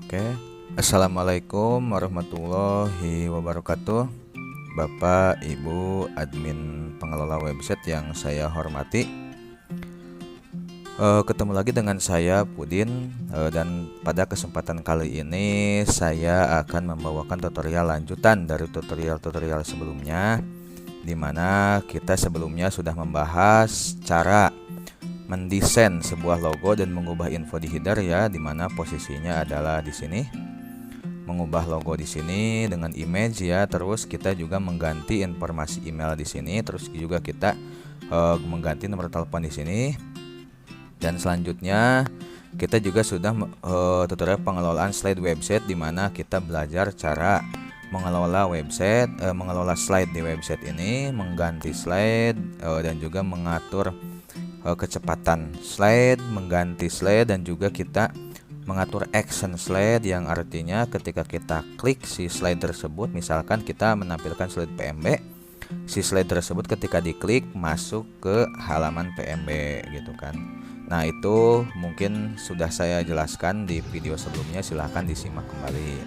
Oke, Assalamualaikum warahmatullahi wabarakatuh. Bapak, Ibu, admin pengelola website yang saya hormati. Ketemu lagi dengan saya Pudin, dan pada kesempatan kali ini saya akan membawakan tutorial lanjutan dari tutorial-tutorial sebelumnya, di mana kita sebelumnya sudah membahas cara mendesain sebuah logo dan mengubah info di header ya, di mana posisinya adalah di sini. Mengubah logo di sini dengan image ya, terus kita juga mengganti informasi email di sini, terus juga kita mengganti nomor telepon di sini. Dan selanjutnya kita juga sudah tutorial pengelolaan slide website, di mana kita belajar cara mengelola website, mengelola slide di website ini, mengganti slide, dan juga mengatur kecepatan slide, mengganti slide, dan juga kita mengatur action slide, yang artinya ketika kita klik si slide tersebut, misalkan kita menampilkan slide PMB, si slide tersebut ketika diklik masuk ke halaman PMB gitu kan. Nah, itu mungkin sudah saya jelaskan di video sebelumnya, silahkan disimak kembali.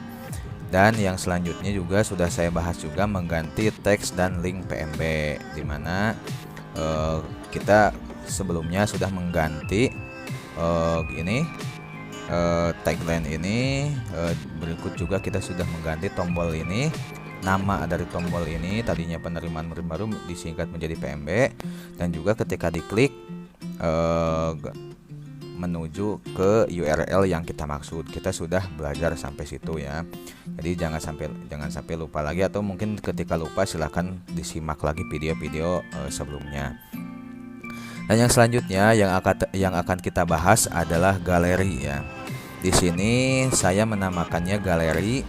Dan yang selanjutnya juga sudah saya bahas juga mengganti teks dan link PMB, dimana kita sebelumnya sudah mengganti tagline ini. Berikut juga kita sudah mengganti tombol ini, nama dari tombol ini tadinya penerimaan murid baru disingkat menjadi PMB, dan juga ketika diklik menuju ke URL yang kita maksud. Kita sudah belajar sampai situ ya. Jadi jangan sampai lupa lagi, atau mungkin ketika lupa silahkan disimak lagi video-video sebelumnya. Dan yang selanjutnya yang akan kita bahas adalah galeri ya. Di sini saya menamakannya galeri.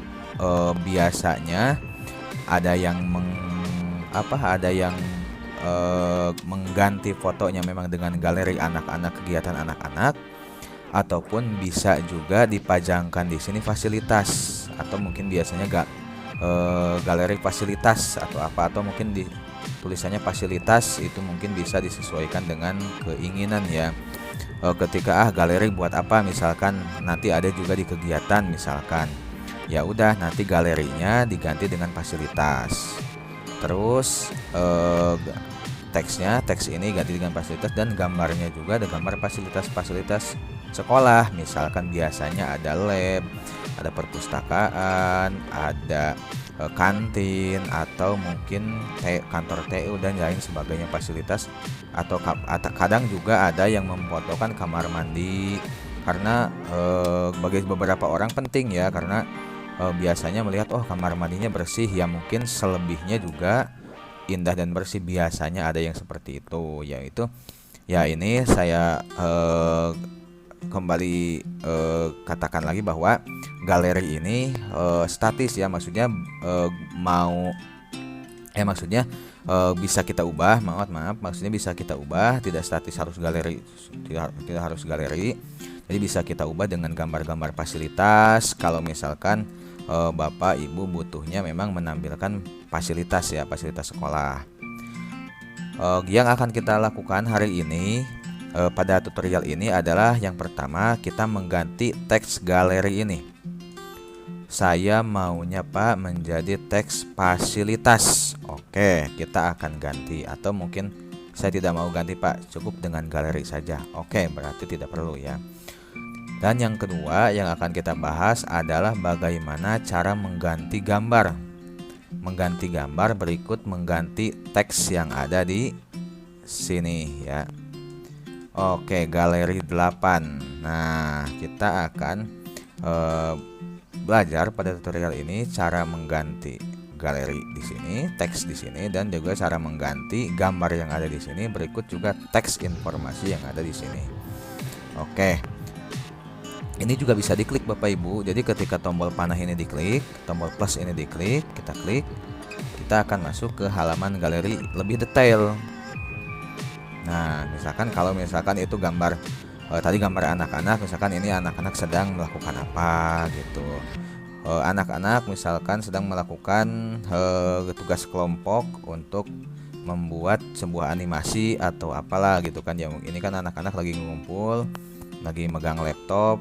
Biasanya ada yang mengganti fotonya memang dengan galeri anak-anak, kegiatan anak-anak, ataupun bisa juga dipajangkan di sini fasilitas, atau mungkin biasanya galeri fasilitas atau apa, atau mungkin di tulisannya fasilitas, itu mungkin bisa disesuaikan dengan keinginan ya. Ketika galeri buat apa, misalkan nanti ada juga di kegiatan, misalkan ya udah nanti galerinya diganti dengan fasilitas. Terus teks ini ganti dengan fasilitas, dan gambarnya juga ada gambar fasilitas sekolah, misalkan biasanya ada lab, ada perpustakaan, ada kantin, atau mungkin kantor TU dan lain sebagainya fasilitas, atau kadang juga ada yang memfotokan kamar mandi, karena bagi beberapa orang penting ya, karena biasanya melihat kamar mandinya bersih ya, mungkin selebihnya juga indah dan bersih, biasanya ada yang seperti itu, yaitu ya ini saya kembali katakan lagi bahwa galeri ini statis ya, maksudnya bisa kita ubah, maksudnya bisa kita ubah, tidak statis harus galeri, tidak harus galeri. Jadi bisa kita ubah dengan gambar-gambar fasilitas. Kalau misalkan Bapak Ibu butuhnya memang menampilkan fasilitas ya, fasilitas sekolah. Yang akan kita lakukan hari ini pada tutorial ini adalah yang pertama, kita mengganti teks galeri ini. Saya maunya Pak menjadi teks fasilitas. Oke, kita akan ganti, atau mungkin saya tidak mau ganti Pak, cukup dengan galeri saja. Oke, berarti tidak perlu ya. Dan yang kedua yang akan kita bahas adalah bagaimana cara mengganti gambar. Mengganti gambar berikut mengganti teks yang ada di sini ya. Oke, galeri 8. Nah, kita akan belajar pada tutorial ini cara mengganti galeri di sini, teks di sini, dan juga cara mengganti gambar yang ada di sini. Berikut juga teks informasi yang ada di sini. Oke. Ini juga bisa diklik Bapak Ibu. Jadi ketika tombol panah ini diklik, tombol plus ini diklik, kita klik, kita akan masuk ke halaman galeri lebih detail. Nah, kalau misalkan itu gambar tadi gambar anak-anak, misalkan ini anak-anak sedang melakukan apa gitu. Anak-anak misalkan sedang melakukan tugas kelompok untuk membuat sebuah animasi atau apalah gitu kan ya. Ini kan anak-anak lagi ngumpul, lagi megang laptop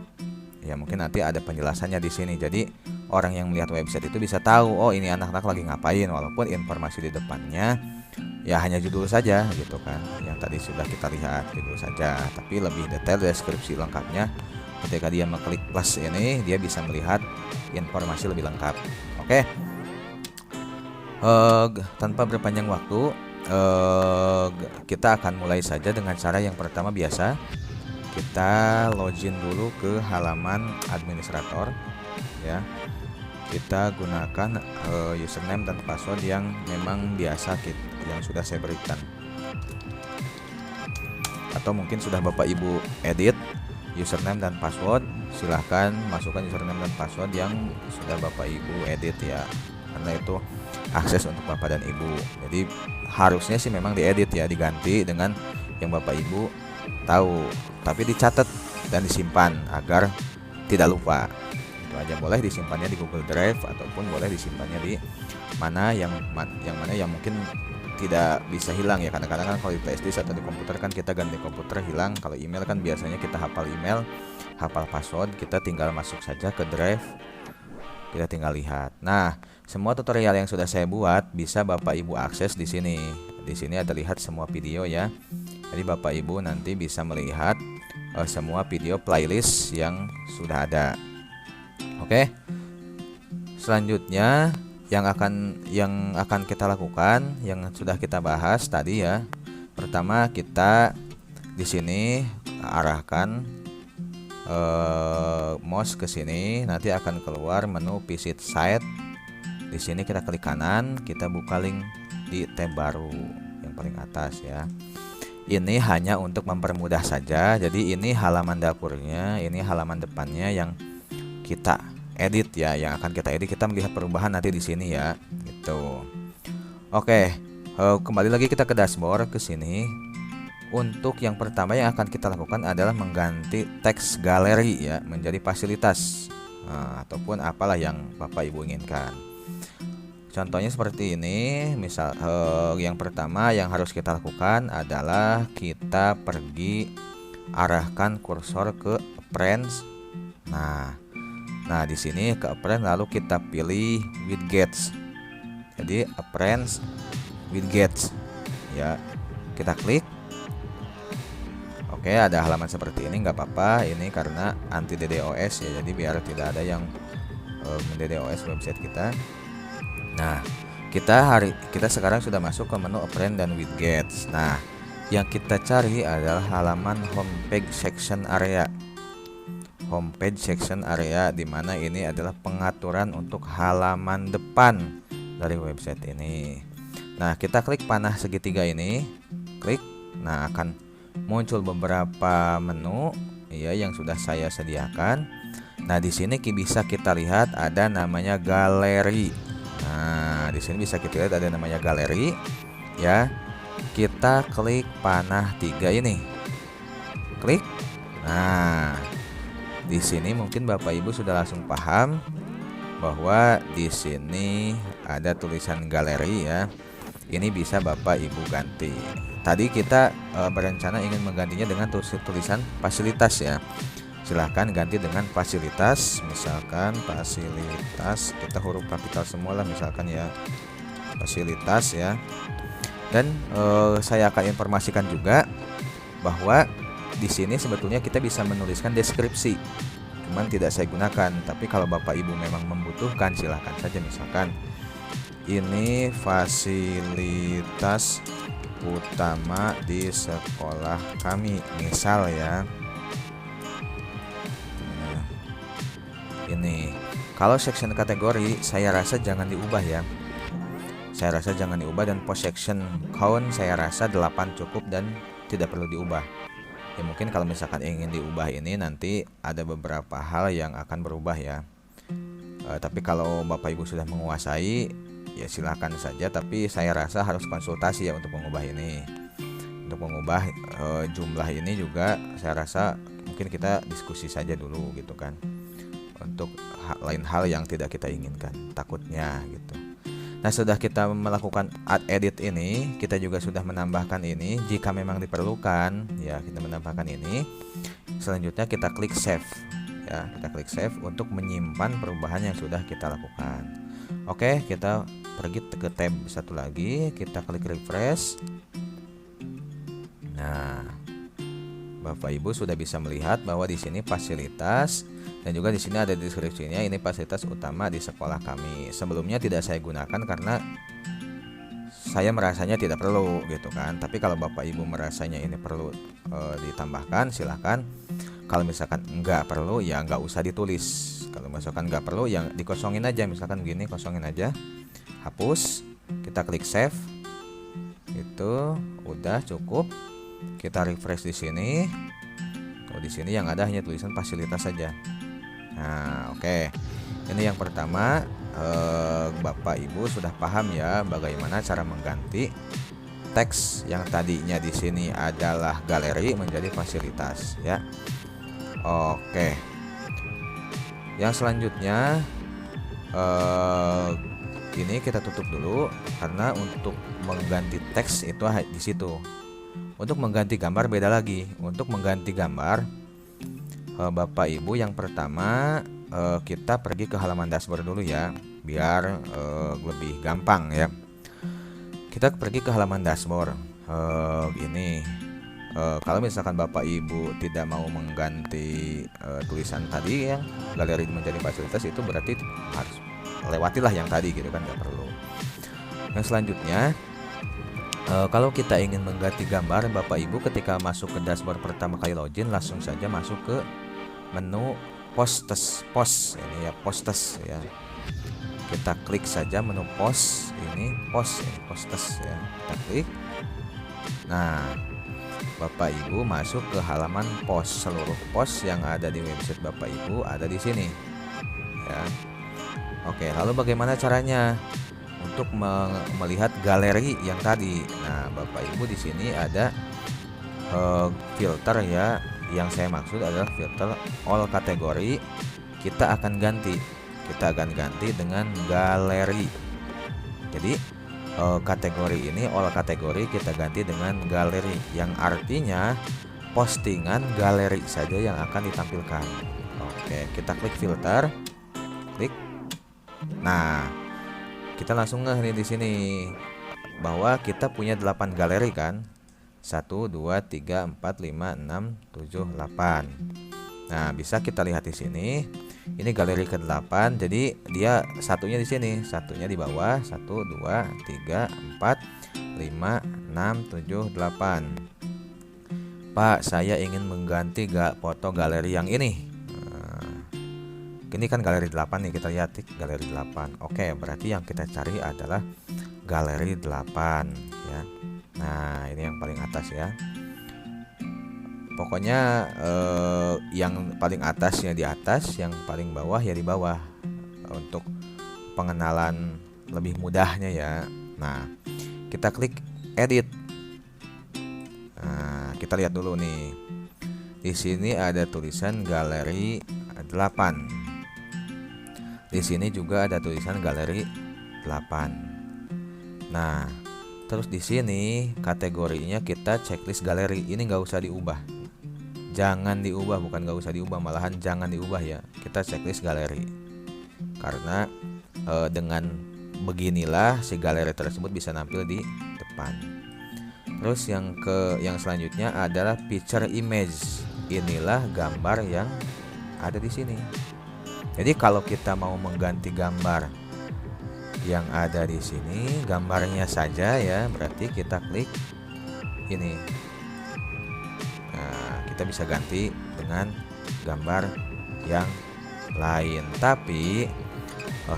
Ya mungkin nanti ada penjelasannya di sini. Jadi orang yang melihat website itu bisa tahu, oh ini anak-anak lagi ngapain, walaupun informasi di depannya ya hanya judul saja gitu kan. Yang tadi sudah kita lihat judul saja, tapi lebih detail deskripsi lengkapnya ketika dia mengklik plus ini, dia bisa melihat informasi lebih lengkap. Oke. Tanpa berpanjang waktu, kita akan mulai saja dengan cara yang pertama biasa. Kita login dulu ke halaman administrator ya. Kita gunakan username dan password yang memang biasa yang sudah saya berikan, atau mungkin sudah Bapak Ibu edit username dan password, silahkan masukkan username dan password yang sudah Bapak Ibu edit ya, karena itu akses untuk Bapak dan Ibu. Jadi harusnya sih memang diedit ya, diganti dengan yang Bapak Ibu tahu, tapi dicatat dan disimpan agar tidak lupa. Itu aja, boleh disimpannya di Google Drive ataupun boleh disimpannya di mana yang mungkin tidak bisa hilang ya. Kadang-kadang kan kalau di flash disk atau di komputer kan kita ganti komputer hilang. Kalau email kan biasanya kita hafal email, hafal password, kita tinggal masuk saja ke drive, kita tinggal lihat. Nah, semua tutorial yang sudah saya buat bisa Bapak Ibu akses di sini. Di sini ada lihat semua video ya. Jadi Bapak Ibu nanti bisa melihat semua video playlist yang sudah ada. Oke. Selanjutnya yang akan kita lakukan yang sudah kita bahas tadi ya. Pertama, kita di sini arahkan mouse ke sini, nanti akan keluar menu visit site. Di sini kita klik kanan, kita buka link di tab baru yang paling atas ya. Ini hanya untuk mempermudah saja. Jadi ini halaman dapurnya, ini halaman depannya yang kita edit ya, yang akan kita edit. Kita melihat perubahan nanti di sini ya, gitu. Oke, kembali lagi kita ke dashboard ke sini. Untuk yang pertama yang akan kita lakukan adalah mengganti teks galeri ya menjadi fasilitas, ataupun apalah yang Bapak Ibu inginkan. Contohnya seperti ini. Misal yang pertama yang harus kita lakukan adalah kita pergi arahkan kursor ke appearance. Nah di sini ke appearance, lalu kita pilih widgets. Jadi appearance widgets ya, kita klik. Oke, ada halaman seperti ini, nggak apa-apa, ini karena anti DDoS ya, jadi biar tidak ada yang DDoS website kita. Nah, kita sekarang sudah masuk ke menu appearance dan widgets. Nah, yang kita cari adalah halaman homepage section area. Homepage section area, di mana ini adalah pengaturan untuk halaman depan dari website ini. Nah, kita klik panah segitiga ini, klik. Nah, akan muncul beberapa menu ya yang sudah saya sediakan. Nah, di sini bisa kita lihat ada namanya galeri. Nah, di sini bisa kita lihat ada namanya galeri ya. Kita klik panah 3 ini. Klik. Nah, di sini mungkin Bapak Ibu sudah langsung paham bahwa di sini ada tulisan galeri ya. Ini bisa Bapak Ibu ganti. Tadi kita berencana ingin menggantinya dengan tulisan fasilitas ya. Silahkan ganti dengan fasilitas, misalkan fasilitas, kita huruf kapital semua lah misalkan ya, fasilitas ya. Dan saya akan informasikan juga bahwa di sini sebetulnya kita bisa menuliskan deskripsi, cuman tidak saya gunakan. Tapi kalau Bapak Ibu memang membutuhkan, silahkan saja. Misalkan ini fasilitas utama di sekolah kami, misal ya. Ini kalau section kategori saya rasa jangan diubah ya. Saya rasa jangan diubah, dan post section count saya rasa 8 cukup dan tidak perlu diubah. Ya mungkin kalau misalkan ingin diubah ini nanti ada beberapa hal yang akan berubah ya. Tapi kalau Bapak Ibu sudah menguasai ya silahkan saja, tapi saya rasa harus konsultasi ya untuk mengubah ini. Untuk mengubah jumlah ini juga saya rasa mungkin kita diskusi saja dulu gitu kan. Untuk lain hal yang tidak kita inginkan takutnya gitu. Nah, sudah kita melakukan add edit ini, kita juga sudah menambahkan ini jika memang diperlukan ya, kita menambahkan ini. Selanjutnya kita klik save ya, kita klik save untuk menyimpan perubahan yang sudah kita lakukan. Oke, kita pergi ke tab satu lagi, kita klik refresh. Nah, Bapak Ibu sudah bisa melihat bahwa di sini fasilitas dan juga di sini ada deskripsinya, ini fasilitas utama di sekolah kami. Sebelumnya tidak saya gunakan karena saya merasanya tidak perlu gitu kan. Tapi kalau Bapak Ibu merasanya ini perlu ditambahkan, silahkan. Kalau misalkan enggak perlu ya enggak usah ditulis. Kalau misalkan enggak perlu ya dikosongin aja, misalkan begini, kosongin aja, hapus, kita klik save. Itu udah cukup. Kita refresh di sini. Kalau di sini yang ada hanya tulisan fasilitas saja. Nah, oke. Ini yang pertama, Bapak Ibu sudah paham ya bagaimana cara mengganti teks yang tadinya di sini adalah galeri menjadi fasilitas ya. Oke. Yang selanjutnya ini kita tutup dulu karena untuk mengganti teks itu di situ. Untuk mengganti gambar beda lagi. Untuk mengganti gambar Bapak Ibu yang pertama kita pergi ke halaman dashboard dulu ya, biar lebih gampang ya. Kita pergi ke halaman dashboard. Ini kalau misalkan Bapak Ibu tidak mau mengganti tulisan tadi yang galeri menjadi fasilitas, itu berarti harus lewatilah yang tadi gitu kan, nggak perlu. Yang selanjutnya kalau kita ingin mengganti gambar, Bapak Ibu ketika masuk ke dashboard pertama kali login, langsung saja masuk ke menu post ini ya, posts ya. Kita klik saja menu post ini, posts ya. Kita klik. Nah, Bapak Ibu masuk ke halaman post. Seluruh post yang ada di website Bapak Ibu ada di sini ya. Oke, lalu bagaimana caranya untuk melihat galeri yang tadi? Nah, Bapak Ibu di sini ada filter ya. Yang saya maksud adalah filter all kategori. Kita akan ganti dengan galeri. Jadi kategori ini all kategori kita ganti dengan galeri, yang artinya postingan galeri saja yang akan ditampilkan. Oke, kita klik filter, klik. Nah, kita langsung ngeh nih di sini bahwa kita punya 8 galeri kan. 1, 2, 3, 4, 5, 6, 7, 8. Nah, bisa kita lihat di sini. Ini galeri ke-8. Jadi dia satunya di sini, satunya di bawah. 1, 2, 3, 4, 5, 6, 7, 8. Pak, saya ingin mengganti foto galeri yang ini. Ini kan galeri 8 nih, kita lihat galeri 8. Oke, berarti yang kita cari adalah galeri 8 ya. Nah, ini yang paling atas ya. Pokoknya yang paling atasnya di atas, yang paling bawah ya di bawah, untuk pengenalan lebih mudahnya ya. Nah, kita klik edit. Nah, kita lihat dulu nih. Di sini ada tulisan galeri 8. Di sini juga ada tulisan galeri 8. Nah, terus di sini kategorinya kita checklist galeri. Ini nggak usah diubah. Jangan diubah, bukan nggak usah diubah, malahan jangan diubah ya. Kita checklist galeri. Karena dengan beginilah si galeri tersebut bisa nampil di depan. Terus yang selanjutnya adalah picture image. Inilah gambar yang ada di sini. Jadi kalau kita mau mengganti gambar yang ada di sini, gambarnya saja ya, berarti kita klik ini. Nah, kita bisa ganti dengan gambar yang lain. Tapi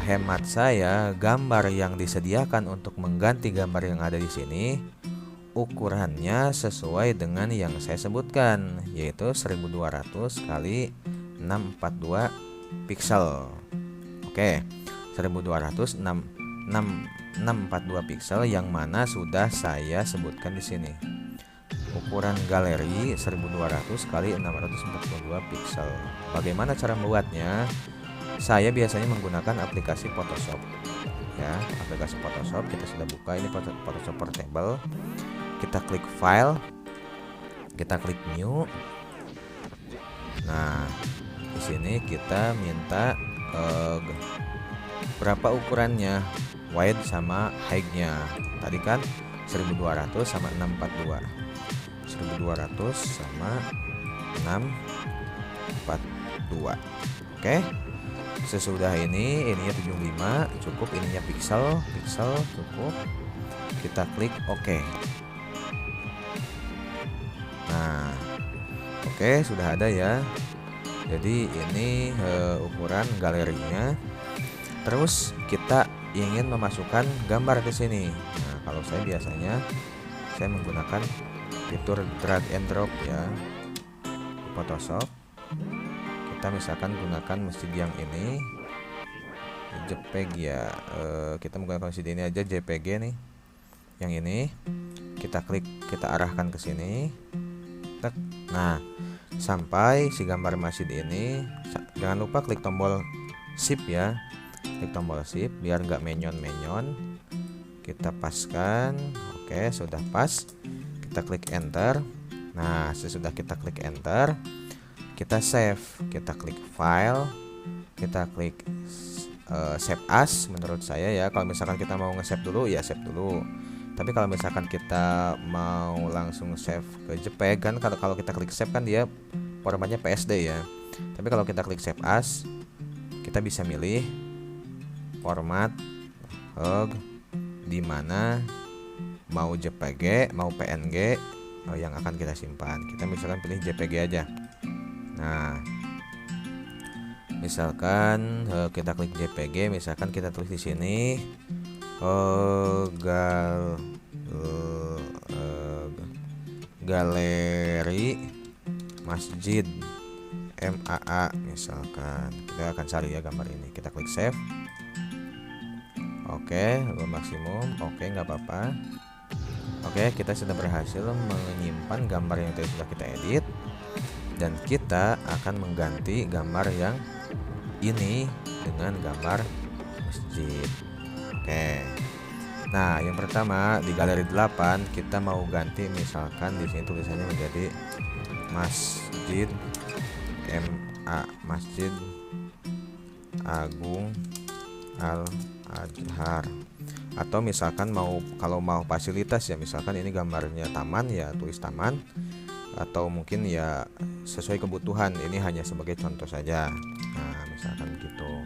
hemat saya, gambar yang disediakan untuk mengganti gambar yang ada di sini ukurannya sesuai dengan yang saya sebutkan, yaitu 1200 kali 642 pixel. Oke, 1200 642 pixel yang mana sudah saya sebutkan di sini. Ukuran galeri 1200 kali 642 pixel. Bagaimana cara membuatnya? Saya biasanya menggunakan aplikasi Photoshop. Ya, aplikasi Photoshop kita sudah buka, ini Photoshop Portable. Kita klik file, kita klik new. Nah, Di sini kita minta berapa ukurannya, wide sama height-nya. Tadi kan 1200 sama 642. 1200 sama 642. Oke. Sesudah ininya 75 cukup, ininya pixel cukup. Kita klik OK. Nah, oke, sudah ada ya. Jadi ini ukuran galerinya. Terus kita ingin memasukkan gambar ke sini. Nah, kalau saya biasanya menggunakan fitur drag and drop ya di Photoshop. Kita misalkan gunakan mesin yang ini, JPEG ya. Kita menggunakan mesin ini aja, JPG nih. Yang ini kita klik, kita arahkan ke sini. Nah, sampai si gambar mesin ini, jangan lupa klik tombol shift ya. Klik tombol shift biar nggak menyon. Kita paskan. Oke, sudah pas. Kita klik enter. Nah, sesudah kita klik enter, kita save. Kita klik file, kita klik save as. Menurut saya ya, kalau misalkan kita mau nge-save dulu ya save dulu. Tapi kalau misalkan kita mau langsung save ke JPEG kan, kalau kita klik save kan dia formatnya PSD ya. Tapi kalau kita klik save as, kita bisa milih format di mana mau JPG, mau PNG yang akan kita simpan. Kita misalkan pilih JPG aja. Nah, misalkan kita klik JPG, misalkan kita tulis di sini galeri masjid MAA misalkan. Kita akan cari ya gambar ini. Kita klik save. Oke, maksimum. Oke, nggak apa-apa. Oke, kita sudah berhasil menyimpan gambar yang tadi sudah kita edit, dan kita akan mengganti gambar yang ini dengan gambar masjid. Oke. Nah, yang pertama di galeri 8 kita mau ganti, misalkan di sini tulisannya menjadi Masjid MA, Masjid Agung Al-Azhar. Atau misalkan kalau mau fasilitas ya, misalkan ini gambarnya taman ya, tulis taman. Atau mungkin ya sesuai kebutuhan, ini hanya sebagai contoh saja. Nah, misalkan gitu.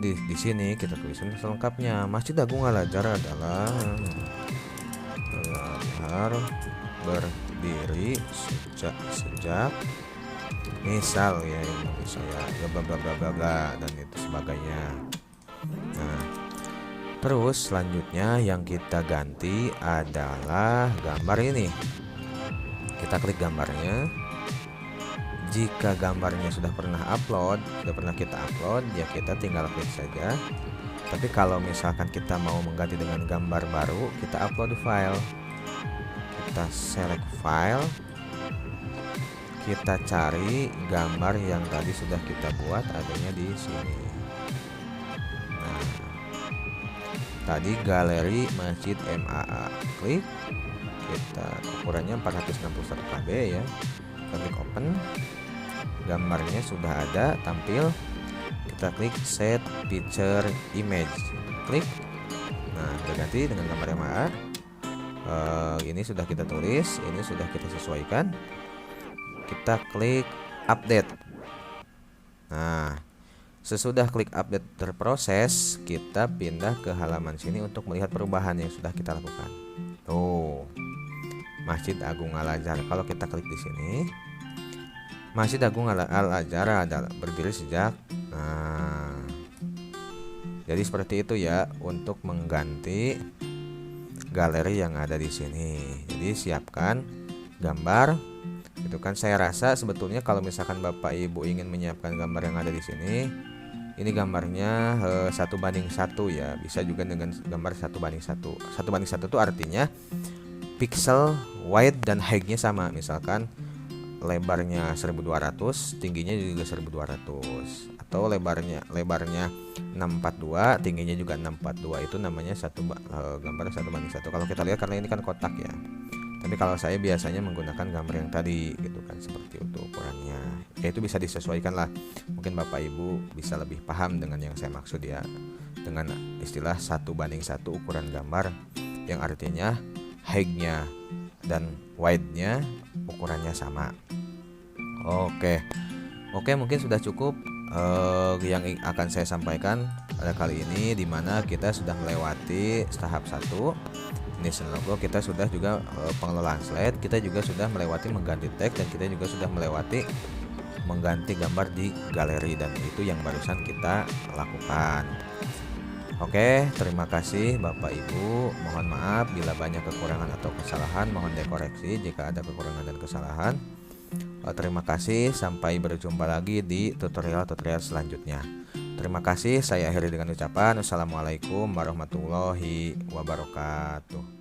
Di sini kita tulisan selengkapnya. Masjid Agung Al-Azhar adalah Al-Azhar berdiri sejak misal ya, saya bla bla bla bla dan itu sebagainya. Nah, terus selanjutnya yang kita ganti adalah gambar ini. Kita klik gambarnya. Jika gambarnya sudah pernah kita upload, ya kita tinggal klik saja. Tapi kalau misalkan kita mau mengganti dengan gambar baru, kita upload file. Kita select file. Kita cari gambar yang tadi sudah kita buat, adanya di sini. Nah, tadi galeri Masjid MAA. Klik. Kita ukurannya 461 KB ya. Kita klik open. Gambarnya sudah ada tampil. Kita klik set picture image, klik. Nah, berganti dengan gambar MAA. Ini sudah kita tulis, ini sudah kita sesuaikan. Kita klik update. Nah, sesudah klik update terproses, kita pindah ke halaman sini untuk melihat perubahan yang sudah kita lakukan. Tuh, Masjid Agung Al-Azhar. Kalau kita klik di sini, Masjid Agung Al-Azhar adalah berdiri sejak. Nah, jadi seperti itu ya untuk mengganti galeri yang ada di sini. Jadi siapkan gambar. Itu kan saya rasa sebetulnya kalau misalkan Bapak Ibu ingin menyiapkan gambar yang ada di sini, ini gambarnya 1:1 ya. Bisa juga dengan gambar 1:1. 1:1 itu artinya pixel wide dan height-nya sama. Misalkan lebarnya 1200, tingginya juga 1200, atau lebarnya 642, tingginya juga 642. Itu namanya gambar 1:1. Kalau kita lihat, karena ini kan kotak ya. Tapi kalau saya biasanya menggunakan gambar yang tadi gitu kan, seperti itu ukurannya. ya itu bisa disesuaikan lah. Mungkin Bapak Ibu bisa lebih paham dengan yang saya maksud ya, dengan istilah 1:1 ukuran gambar, yang artinya height-nya dan width-nya ukurannya sama. Oke, mungkin sudah cukup yang akan saya sampaikan pada kali ini, dimana kita sudah melewati tahap 1 Nation logo, kita sudah juga pengelolaan slide, kita juga sudah melewati mengganti tag, dan kita juga sudah melewati mengganti gambar di galeri, dan itu yang barusan kita lakukan. Oke, terima kasih Bapak Ibu. Mohon maaf bila banyak kekurangan atau kesalahan, mohon dikoreksi jika ada kekurangan dan kesalahan. Terima kasih, sampai berjumpa lagi di tutorial-tutorial selanjutnya. Terima kasih, saya akhiri dengan ucapan Wassalamualaikum warahmatullahi wabarakatuh.